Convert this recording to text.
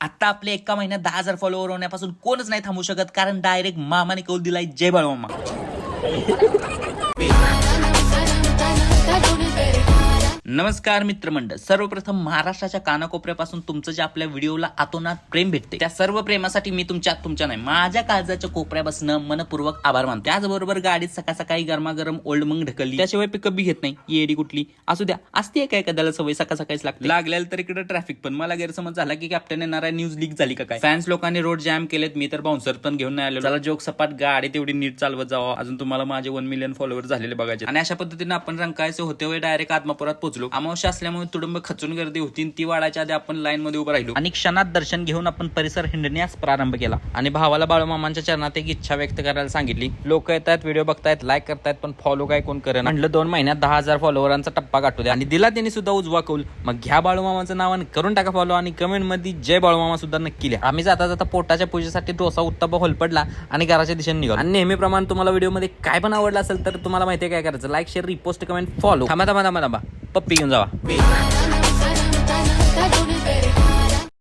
आता आपले एका महिन्यात 10,000 फॉलोअर होण्यापासून कोणच नाही थांबू शकत, कारण डायरेक्ट मामाने कौल दिलाय. जय बाळूमामा. नमस्कार मित्रमंडळ, सर्वप्रथम महाराष्ट्राच्या कानाकोपऱ्यापासून तुमचं जे आपल्या व्हिडिओला आतोनात प्रेम भेटते, त्या सर्व प्रेमासाठी मी तुमच्या नाही माझ्या काळजाच्या कोपऱ्यापासून मनपूर्वक आभार मानतो. त्याचबरोबर गाडीत सकाळी गरमागरम ओल्ड मंग ढकलली, त्याशिवाय पिकअप बी घेत नाही. येडी कुठली असू द्या, असते काय कदाला सवय सकाळीच लागते. लागलेलं तर इकडे ट्रॅफिक पण मला गैरसमज झाला की कॅप्टन येणार आहे, न्यूज लीक झाली का काय. फॅन्स लोकांनी रोड जॅम केलेत, मी तर बाउन्सर पण घेऊन नाही आलो. चला जोक सपाट, गाडी तेवढी नीट चालवत जावा. अजून तुम्हाला माझे 1 मिलियन फॉलोअर झालेले बघायचे. आणि अशा पद्धतीने आपण रंकायचे होते वे डायरेक्ट आत्मापुरात पोहोचलो. अमावस्या असल्यामुळे तुडुंब खचून गर्दी होती. ती वाढायच्या आधी आपण लाईन मध्ये उभं राहिलो आणि क्षणात दर्शन घेऊन आपण परिसर हिंडण्यास प्रारंभ केला. आणि भावाला बाळूमामांच्या चरणात एक इच्छा व्यक्त करायला सांगितली. लोक येतात, व्हिडिओ बघतायत, लाईक करतायत, पण फॉलो काय कोण करेन. म्हटलं 2 महिन्यात 10,000 फॉलोअरांचा टप्पा गाठू द्या. आणि दिला त्यांनी सुद्धा उजवा कौल. मग घ्या बाळूमामाचं नाव आणि करून टाका फॉलो. आणि कमेंट मध्ये जय बाळूमामा सुद्धा नक्की लिहा. आम्ही जाता पोटाच्या पूजेसाठी डोसा उत्तप्पा होलपडला आणि घराच्या दिशेने निघालो. आणि नेहमीप्रमाणे तुम्हाला व्हिडिओ मध्ये काय पण आवडलं असेल तर तुम्हाला माहिती आहे काय करायचं, like, share, repost, comment, follow. थांबा पप्पी घेऊन जावा.